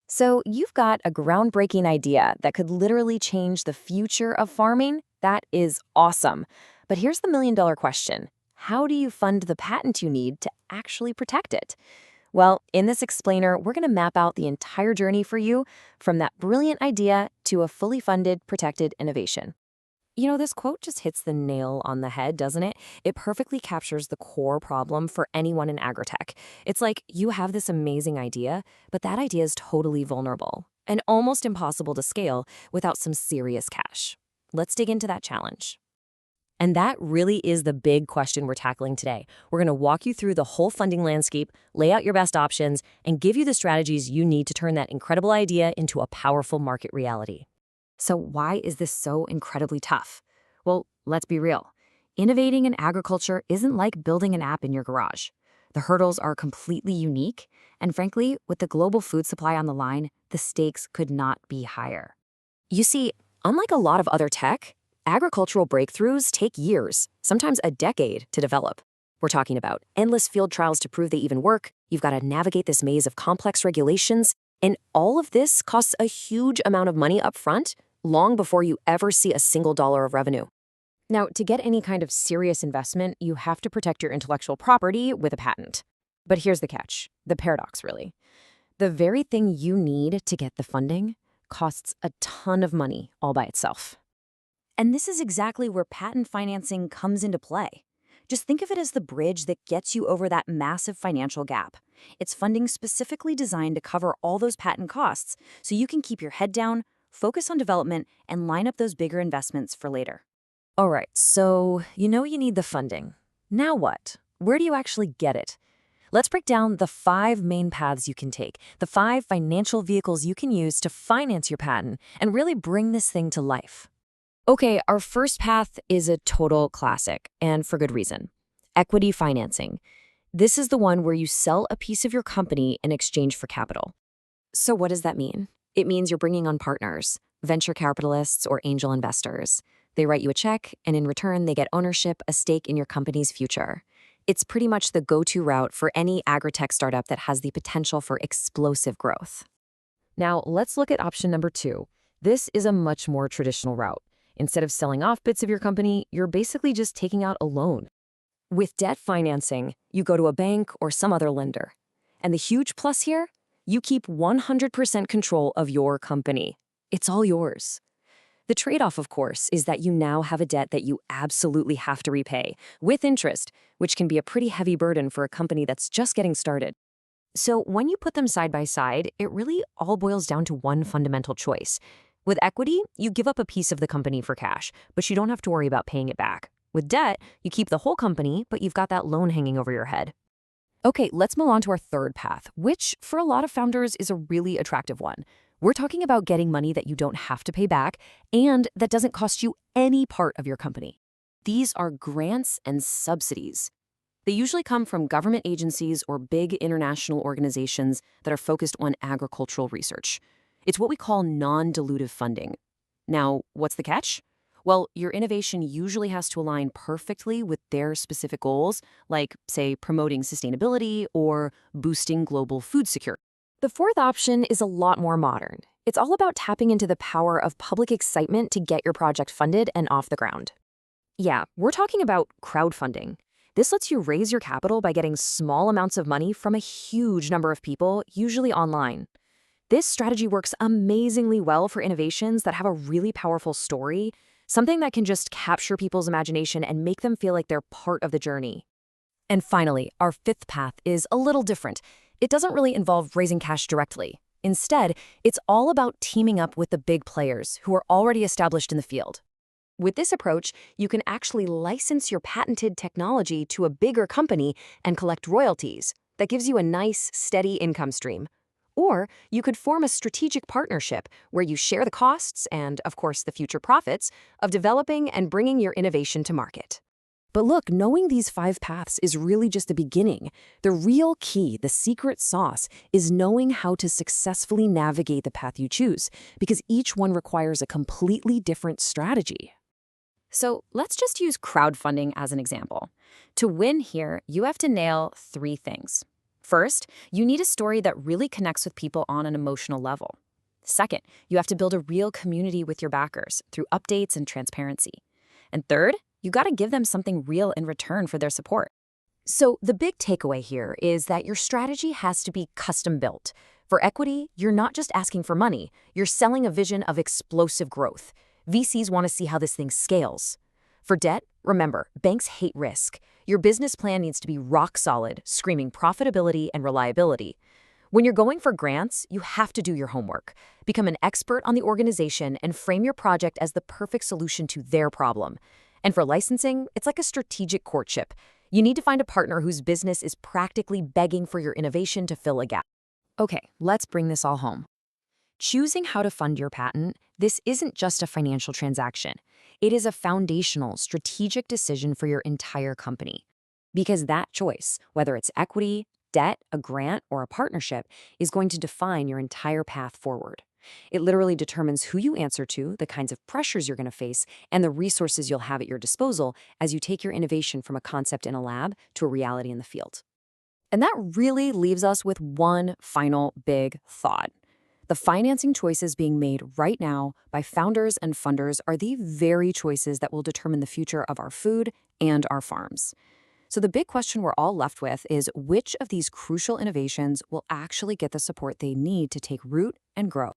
So you've got a groundbreaking idea that could literally change the future of farming? That is awesome. But here's the million-dollar question. How do you fund the patent you need to actually protect it? Well, in this explainer, we're going to map out the entire journey for you from that brilliant idea to a fully funded, protected innovation. This quote just hits the nail on the head, doesn't it? It perfectly captures the core problem for anyone in agritech. It's like you have this amazing idea, but that idea is totally vulnerable and almost impossible to scale without some serious cash. Let's dig into that challenge. And that really is the big question we're tackling today. We're going to walk you through the whole funding landscape, lay out your best options, and give you the strategies you need to turn that incredible idea into a powerful market reality. So why is this so incredibly tough? Well, let's be real. Innovating in agriculture isn't like building an app in your garage. The hurdles are completely unique, and frankly, with the global food supply on the line, the stakes could not be higher. You see, unlike a lot of other tech, agricultural breakthroughs take years, sometimes a decade, to develop. We're talking about endless field trials to prove they even work. You've got to navigate this maze of complex regulations, and all of this costs a huge amount of money up front, long before you ever see a single dollar of revenue. Now, to get any kind of serious investment, you have to protect your intellectual property with a patent. But here's the catch, the paradox, really. The very thing you need to get the funding costs a ton of money all by itself. And this is exactly where patent financing comes into play. Just think of it as the bridge that gets you over that massive financial gap. It's funding specifically designed to cover all those patent costs, so you can keep your head down, focus on development, and line up those bigger investments for later. All right, so you need the funding. Now what? Where do you actually get it? Let's break down the 5 main paths you can take, the 5 financial vehicles you can use to finance your patent and really bring this thing to life. Okay, our first path is a total classic, and for good reason. Equity financing. This is the one where you sell a piece of your company in exchange for capital. So what does that mean? It means you're bringing on partners, venture capitalists, or angel investors. They write you a check, and in return, they get ownership, a stake in your company's future. It's pretty much the go-to route for any agritech startup that has the potential for explosive growth. Now, let's look at option number 2. This is a much more traditional route. Instead of selling off bits of your company, you're basically just taking out a loan. With debt financing, you go to a bank or some other lender. And the huge plus here? You keep 100% control of your company. It's all yours. The trade-off, of course, is that you now have a debt that you absolutely have to repay, with interest, which can be a pretty heavy burden for a company that's just getting started. So when you put them side by side, it really all boils down to one fundamental choice. With equity, you give up a piece of the company for cash, but you don't have to worry about paying it back. With debt, you keep the whole company, but you've got that loan hanging over your head. Okay, let's move on to our third path, which for a lot of founders is a really attractive one. We're talking about getting money that you don't have to pay back and that doesn't cost you any part of your company. These are grants and subsidies. They usually come from government agencies or big international organizations that are focused on agricultural research. It's what we call non-dilutive funding. Now, what's the catch? Well, your innovation usually has to align perfectly with their specific goals, like, say, promoting sustainability or boosting global food security. The fourth option is a lot more modern. It's all about tapping into the power of public excitement to get your project funded and off the ground. Yeah, we're talking about crowdfunding. This lets you raise your capital by getting small amounts of money from a huge number of people, usually online. This strategy works amazingly well for innovations that have a really powerful story, something that can just capture people's imagination and make them feel like they're part of the journey. And finally, our fifth path is a little different. It doesn't really involve raising cash directly. Instead, it's all about teaming up with the big players who are already established in the field. With this approach, you can actually license your patented technology to a bigger company and collect royalties. That gives you a nice, steady income stream. Or you could form a strategic partnership where you share the costs and, of course, the future profits of developing and bringing your innovation to market. But look, knowing these 5 paths is really just the beginning. The real key, the secret sauce, is knowing how to successfully navigate the path you choose, because each one requires a completely different strategy. So let's just use crowdfunding as an example. To win here, you have to nail 3 things. First, you need a story that really connects with people on an emotional level. Second, you have to build a real community with your backers through updates and transparency. And third, you got to give them something real in return for their support. So the big takeaway here is that your strategy has to be custom built. For equity, you're not just asking for money, you're selling a vision of explosive growth. VCs want to see how this thing scales. For debt, remember, banks hate risk. Your business plan needs to be rock solid, screaming profitability and reliability. When you're going for grants, you have to do your homework. Become an expert on the organization and frame your project as the perfect solution to their problem. And for licensing, it's like a strategic courtship. You need to find a partner whose business is practically begging for your innovation to fill a gap. Okay, let's bring this all home. Choosing how to fund your patent, this isn't just a financial transaction. It is a foundational, strategic decision for your entire company. Because that choice, whether it's equity, debt, a grant, or a partnership, is going to define your entire path forward. It literally determines who you answer to, the kinds of pressures you're going to face, and the resources you'll have at your disposal as you take your innovation from a concept in a lab to a reality in the field. And that really leaves us with one final big thought. The financing choices being made right now by founders and funders are the very choices that will determine the future of our food and our farms. So the big question we're all left with is which of these crucial innovations will actually get the support they need to take root and grow?